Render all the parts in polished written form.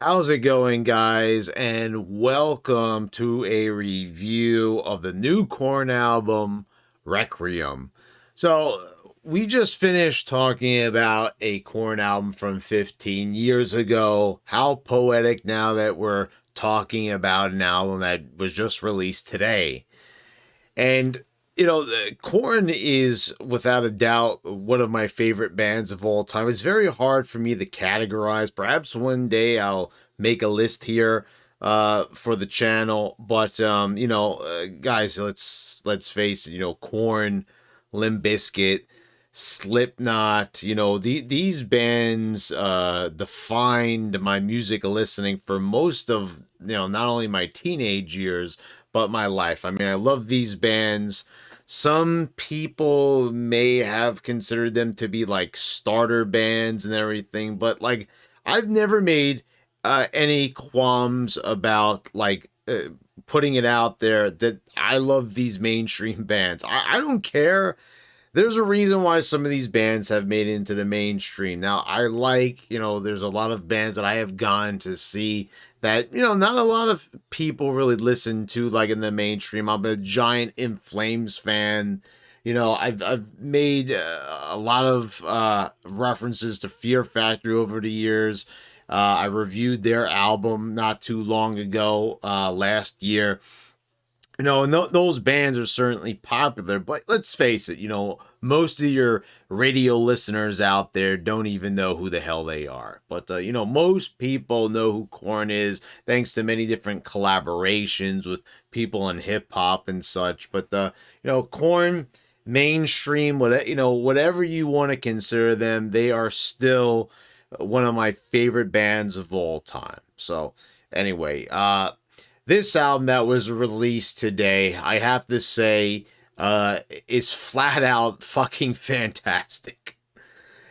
How's it going, guys? And welcome to a review of the new Korn album, Requiem. So, we just finished talking about a Korn album from 15 years ago. How poetic now that we're talking about an album that was just released today. And Korn is without a doubt one of my favorite bands of all time. It's very hard for me to categorize. Perhaps one day I'll make a list here for the channel. But guys, let's face it. Korn, Limp Bizkit, Slipknot. These bands defined my music listening for most of not only my teenage years but my life. I mean, I love these bands. Some people may have considered them to be like starter bands and everything, but like I've never made any qualms about putting it out there that I love these mainstream bands. I don't care. There's a reason why some of these bands have made it into the mainstream. Now, there's a lot of bands that I have gone to see that, not a lot of people really listen to, like in the mainstream. I'm a giant In Flames fan. I've made a lot of references to Fear Factory over the years. I reviewed their album not too long ago, last year. And those bands are certainly popular, but let's face it, most of your radio listeners out there don't even know who the hell they are. But, most people know who Korn is, thanks to many different collaborations with people in hip hop and such. But, Korn, mainstream, whatever you want to consider them, they are still one of my favorite bands of all time. So, anyway, this album that was released today, I have to say, is flat out fucking fantastic.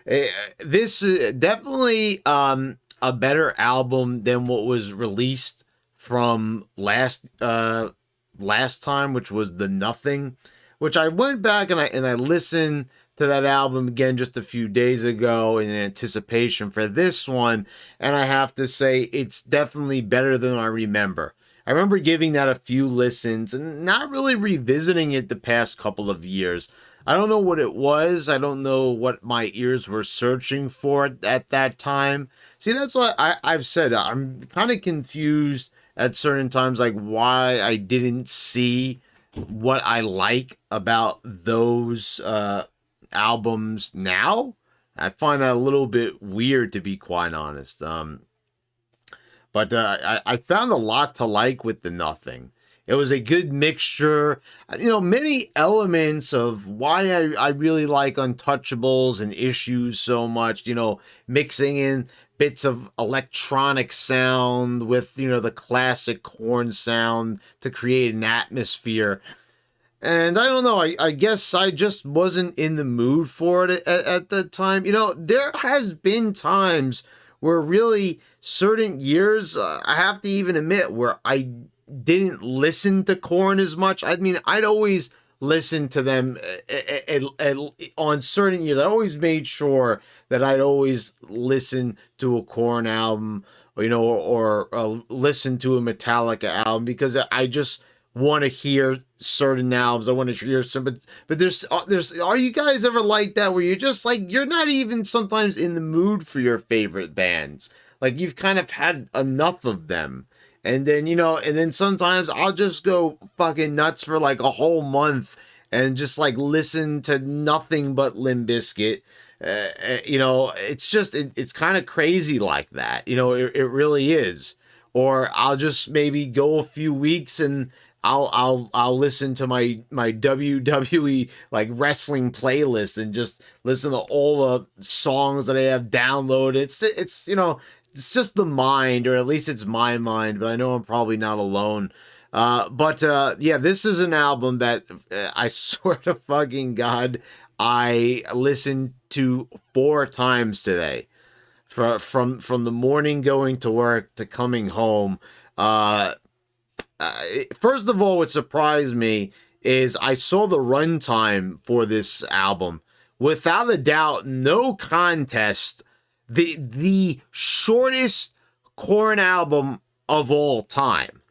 This is definitely a better album than what was released from last time, which was The Nothing, which I went back and I listened to that album again just a few days ago in anticipation for this one, and I have to say it's definitely better than I remember. I remember giving that a few listens and not really revisiting it the past couple of years. I don't know what it was. I don't know what my ears were searching for at that time. See, that's what I've said. I'm kind of confused at certain times, like why I didn't see what I like about those albums now. I find that a little bit weird, to be quite honest. But I found a lot to like with The Nothing. It was a good mixture, many elements of why I really like Untouchables and Issues so much, mixing in bits of electronic sound with, the classic Korn sound to create an atmosphere. And I don't know, I guess I just wasn't in the mood for it at the time. There has been times where really certain years, I have to even admit, where I didn't listen to Korn as much. I mean, I'd always listen to them on certain years. I always made sure that I'd always listen to a Korn album, or listen to a Metallica album, because I just want to hear certain albums. I want to hear some, but there's are you guys ever like that, where you're just like, you're not even sometimes in the mood for your favorite bands, like you've kind of had enough of them, and then sometimes I'll just go fucking nuts for like a whole month and just like listen to nothing but Limp Bizkit. It's kind of crazy like that. It really is. Or I'll just maybe go a few weeks and I'll listen to my WWE like wrestling playlist and just listen to all the songs that I have downloaded. It's just the mind, or at least it's my mind, but I know I'm probably not alone. But yeah, this is an album that I swear to fucking God, I listened to 4 times today, from the morning going to work to coming home. First of all, what surprised me is I saw the runtime for this album. Without a doubt, no contest, the shortest Korn album of all time.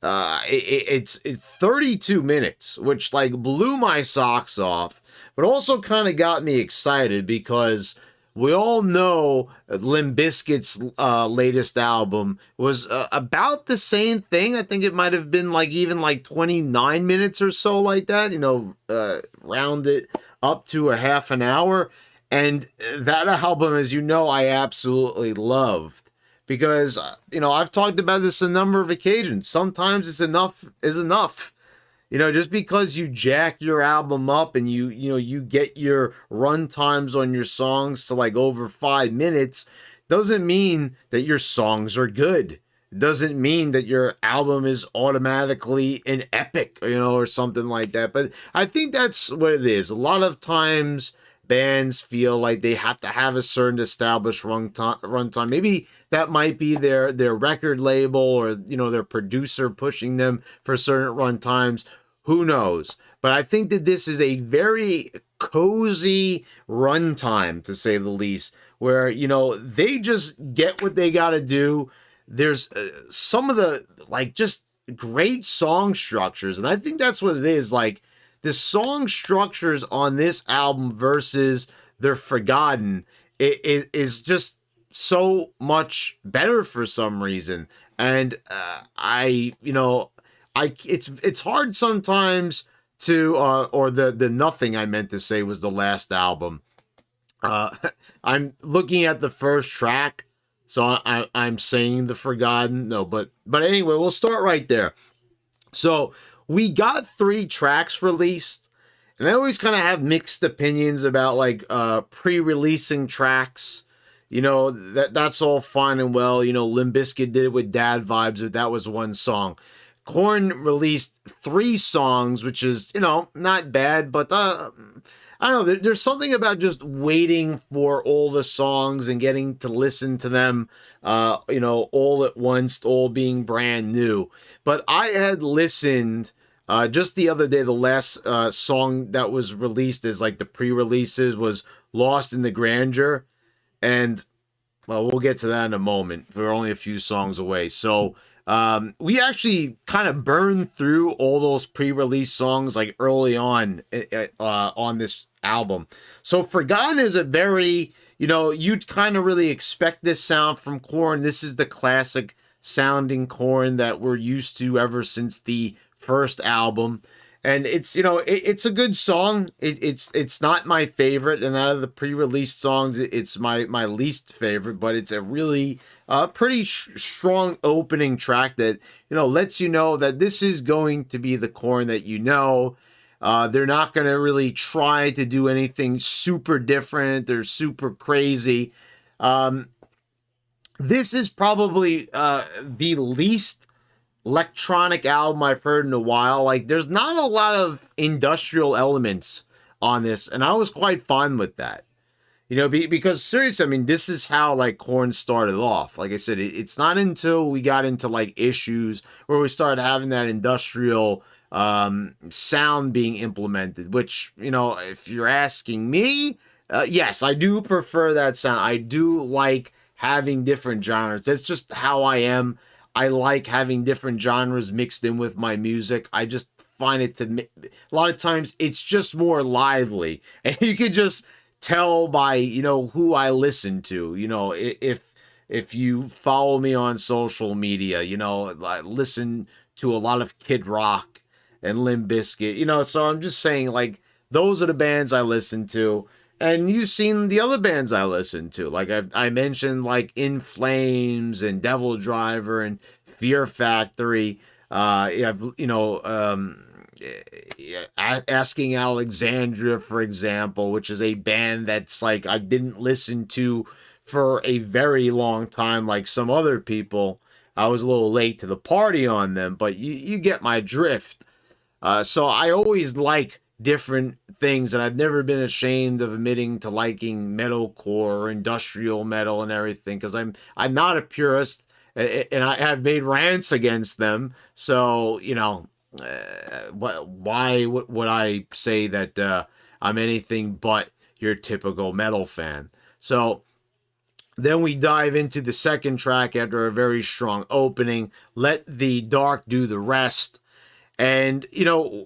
It's 32 minutes, which like blew my socks off, but also kind of got me excited because we all know Limp Bizkit's latest album was about the same thing. I think it might have been like even like 29 minutes or so, like that, round it up to a half an hour. And that album, as you know, I absolutely loved because I've talked about this a number of occasions. Sometimes it's enough is enough. Just because you jack your album up and you get your run times on your songs to like over 5 minutes, doesn't mean that your songs are good. It doesn't mean that your album is automatically an epic, or something like that. But I think that's what it is. A lot of times bands feel like they have to have a certain established runtime. Maybe that might be their record label or their producer pushing them for certain runtimes. Who knows? But I think that this is a very cozy runtime, to say the least, where they just get what they got to do. There's some of the like just great song structures, and I think that's what it is. Like the song structures on this album versus They're Forgotten, it is just so much better for some reason. And it's hard sometimes to or the Nothing I meant to say was the last album. I'm looking at the first track, so I'm saying The Forgotten. No, but anyway, we'll start right there. So we got 3 tracks released, and I always kind of have mixed opinions about like pre-releasing tracks. That's all fine and well. Limp Bizkit did it with Dad Vibes, but that was one song. Korn released 3 songs, which is, not bad, but I don't know. There's something about just waiting for all the songs and getting to listen to them, all at once, all being brand new. But I had listened just the other day, the last song that was released as like the pre-releases was Lost in the Grandeur. And well, we'll get to that in a moment. We're only a few songs away. So we actually kind of burned through all those pre-release songs like early on this album. So Forgotten is a very, you'd kind of really expect this sound from Korn. This is the classic sounding Korn that we're used to ever since the first album. And it's it's a good song. It's not my favorite, and out of the pre-released songs, it's my least favorite. But it's a really pretty strong opening track that lets you know that this is going to be the Korn that they're not going to really try to do anything super different or super crazy. This is probably the least electronic album I've heard in a while. Like there's not a lot of industrial elements on this, and I was quite fine with that. Because seriously, I mean, this is how like Korn started off. Like I said, it's not until we got into like Issues where we started having that industrial sound being implemented, which, if you're asking me, yes, I do prefer that sound. I do like having different genres. That's just how I am. I like having different genres mixed in with my music. I just find it a lot of times it's just more lively, and you can just tell by who I listen to. If you follow me on social media, I listen to a lot of Kid Rock and Limp Bizkit. So I'm just saying, like, those are the bands I listen to. And you've seen the other bands I listen to. Like I mentioned, like In Flames and Devil Driver and Fear Factory. Asking Alexandria, for example, which is a band that's like I didn't listen to for a very long time, like some other people. I was a little late to the party on them, but you get my drift. So I always like different things, and I've never been ashamed of admitting to liking metalcore or industrial metal and everything, because I'm not a purist, and I have made rants against them. So why would I say that I'm anything but your typical metal fan? So Then we dive into the second track after a very strong opening. Let the dark do the rest. And,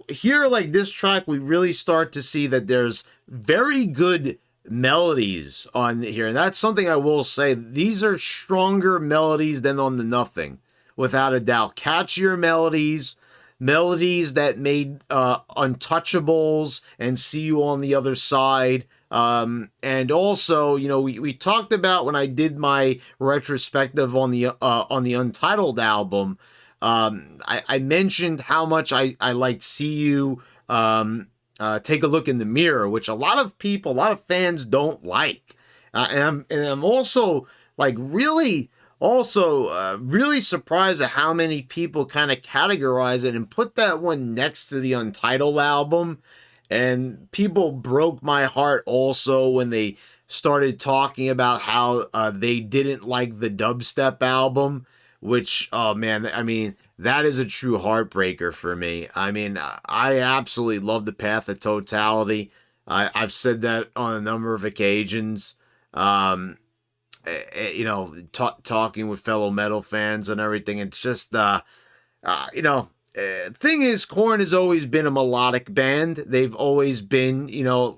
here, like this track, we really start to see that there's very good melodies on here. And that's something I will say. These are stronger melodies than on the Nothing, without a doubt. Catchier melodies, melodies that made Untouchables and See You on the Other Side. And also, we talked about when I did my retrospective on the Untitled album. I mentioned how much I liked See You, Take a Look in the Mirror, which a lot of fans don't like. And I'm also like really surprised at how many people kind of categorize it and put that one next to the Untitled album. And people broke my heart also when they started talking about how they didn't like the dubstep album, which, oh man, I mean, that is a true heartbreaker for me. I mean, I absolutely love The Path of Totality. I've said that on a number of occasions. Talking with fellow metal fans and everything. It's just, thing is, Korn has always been a melodic band. They've always been,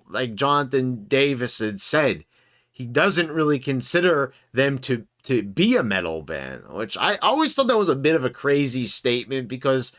like Jonathan Davis had said, he doesn't really consider them to be a metal band, which I always thought that was a bit of a crazy statement because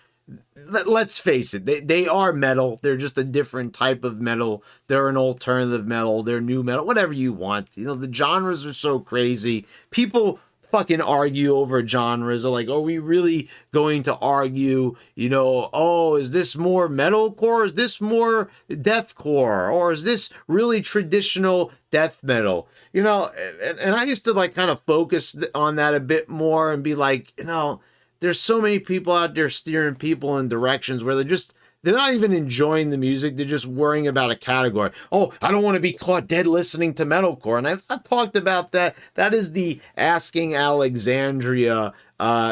let's face it, they are metal. They're just a different type of metal. They're an alternative metal. They're new metal, whatever you want. The genres are so crazy. People fucking argue over genres. Are like, are we really going to argue, oh, is this more metalcore? Is this more deathcore? Or is this really traditional death metal? And I used to like kind of focus on that a bit more and be like, there's so many people out there steering people in directions where they're not even enjoying the music. They're just worrying about a category. Oh, I don't want to be caught dead listening to metalcore. And I've talked about that. That is the Asking Alexandria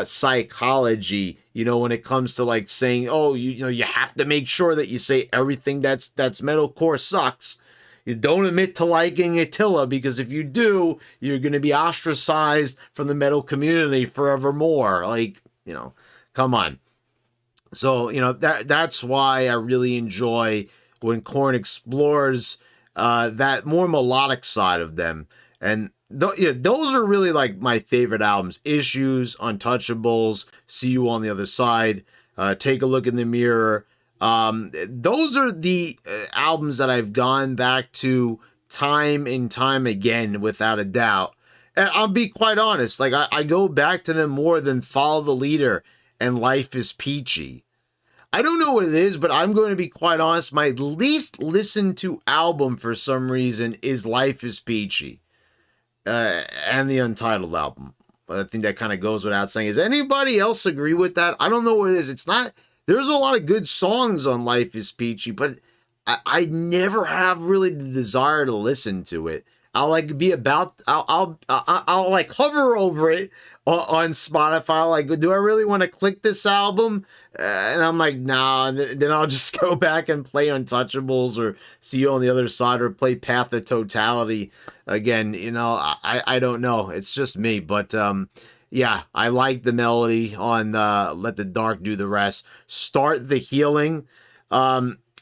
psychology, when it comes to like saying, oh, you have to make sure that you say everything that's metalcore sucks. You don't admit to liking Attila, because if you do, you're going to be ostracized from the metal community forevermore. Like, come on. So, that's why I really enjoy when Korn explores that more melodic side of them. And those are really like my favorite albums. Issues, Untouchables, See You on the Other Side, Take a Look in the Mirror. Those are the albums that I've gone back to time and time again, without a doubt. And I'll be quite honest, like I go back to them more than Follow the Leader and Life is Peachy. I don't know what it is, but I'm going to be quite honest. My least listened to album for some reason is Life is Peachy and the Untitled album. I think that kind of goes without saying. Does anybody else agree with that? I don't know what it is. It's not. There's a lot of good songs on Life is Peachy, but I never have really the desire to listen to it. I'll like be about. I'll like hover over it on Spotify. Like, do I really want to click this album? And I'm like, nah. And then I'll just go back and play Untouchables or See You on the Other Side or play Path of Totality again. I don't know. It's just me, but yeah, I like the melody on Let the Dark Do the Rest. Start the Healing.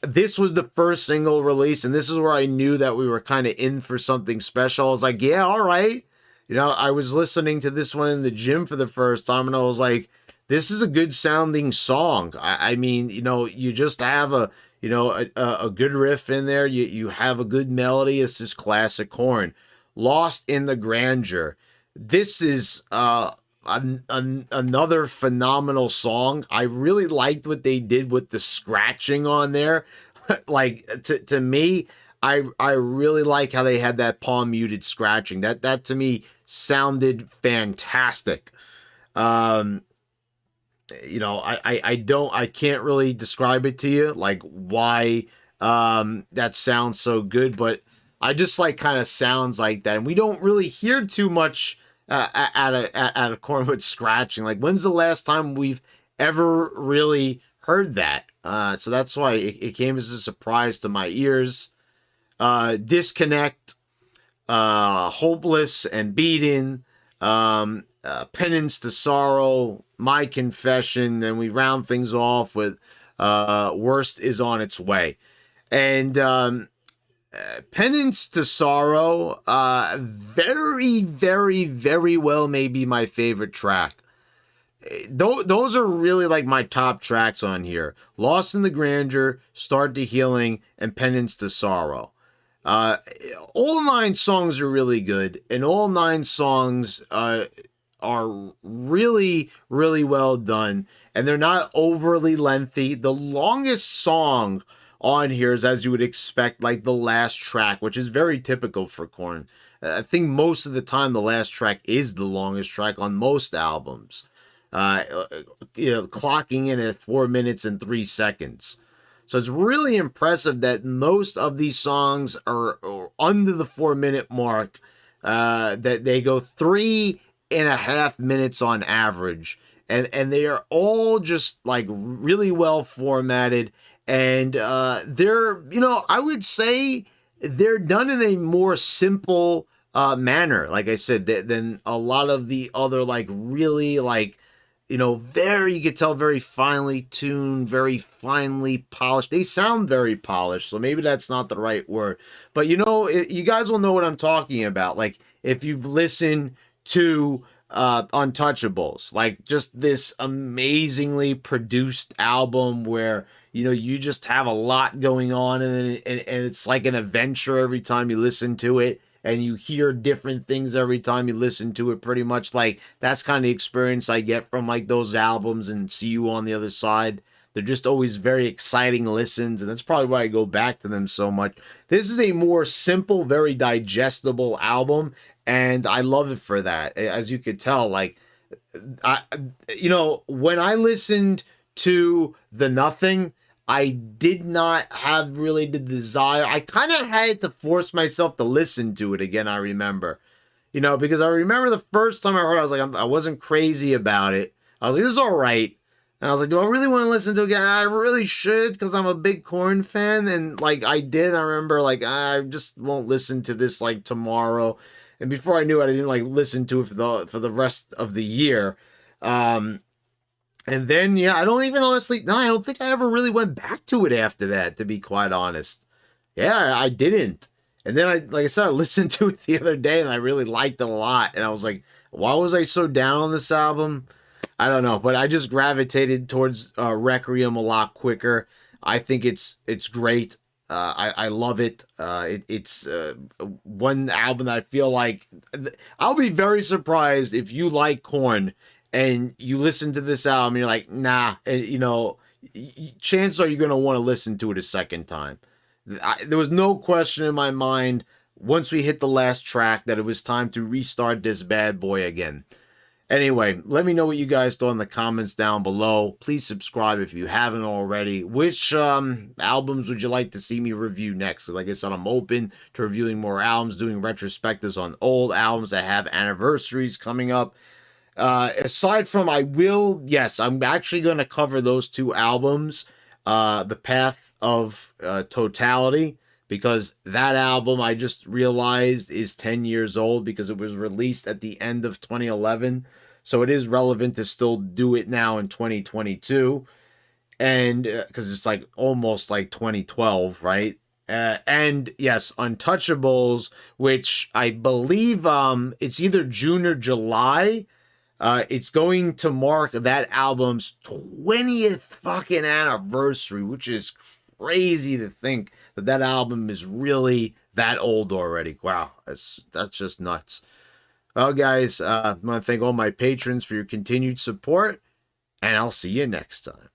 This was the first single release, and this is where I knew that we were kind of in for something special. I was like, yeah, all right. I was listening to this one in the gym for the first time, and I was like, this is a good sounding song. I mean, you just have a good riff in there. You have a good melody. It's just classic Korn. Lost in the Grandeur. This is another phenomenal song. I really liked what they did with the scratching on there. Like to me, I really like how they had that palm muted scratching. That to me sounded fantastic. I can't really describe it to you, like why that sounds so good, but I just like kind of sounds like that, and we don't really hear too much at a Korn with scratching. Like, when's the last time we've ever really heard that? So that's why it came as a surprise to my ears. Disconnect. Hopeless and Beaten, Penance to Sorrow, My Confession. Then we round things off with Worst is on its way. And Penance to Sorrow, very, very, very well maybe my favorite track. Those are really like my top tracks on here. Lost in the Grandeur, Start to Healing, and Penance to Sorrow. Uh, all 9 songs are really good, and all 9 songs are really, really well done, and they're not overly lengthy. The longest song on here is, as you would expect, like the last track, which is very typical for Korn. I think most of the time the last track is the longest track on most albums. Uh, Clocking in at 4 minutes and 3 seconds. So it's really impressive that most of these songs are under the 4 minute mark. That they go 3.5 minutes on average, and they are all just like really well formatted, and they're, I would say they're done in a more simple manner, like I said, than a lot of the other like really like you could tell very finely tuned, very finely polished. They sound very polished, so maybe that's not the right word. But you guys will know what I'm talking about. Like if you've listened to Untouchables, like just this amazingly produced album where you just have a lot going on, and it's like an adventure every time you listen to it, and you hear different things every time you listen to it. Pretty much like that's kind of the experience I get from like those albums and See You on the Other Side. They're just always very exciting listens, and that's probably why I go back to them so much. This is a more simple, very digestible album, and I love it for that. As you could tell, like when I listened to The Nothing, I did not have really the desire. I kind of had to force myself to listen to it again, I remember. Because I remember the first time I heard it, I was like, I wasn't crazy about it. I was like, this is all right. And I was like, do I really want to listen to it again? I really should, because I'm a big Korn fan. And like I did, I remember like, I just won't listen to this like tomorrow. And before I knew it, I didn't like listen to it for the rest of the year. And then, yeah, I don't even honestly, no, I don't think I ever really went back to it after that, to be quite honest. Yeah, I didn't. And then like I said, I listened to it the other day and I really liked it a lot. And I was like, why was I so down on this album? I don't know, but I just gravitated towards Requiem a lot quicker. I think it's great. I love it. It's one album that I feel like I'll be very surprised if you like Korn and you listen to this album and you're like, nah, and chances are you're going to want to listen to it a second time. There was no question in my mind once we hit the last track that it was time to restart this bad boy again. Anyway, let me know what you guys thought in the comments down below. Please subscribe if you haven't already. Which albums would you like to see me review next? Like I said, I'm open to reviewing more albums, doing retrospectives on old albums that have anniversaries coming up. Aside from, I'm actually going to cover those 2 albums, The Path of Totality, because that album I just realized is 10 years old because it was released at the end of 2011. So it is relevant to still do it now in 2022. And because it's like almost like 2012, right? And yes, Untouchables, which I believe it's either June or July. It's going to mark that album's 20th fucking anniversary, which is crazy to think that album is really that old already. Wow, that's just nuts. Well, guys, I want to thank all my patrons for your continued support, and I'll see you next time.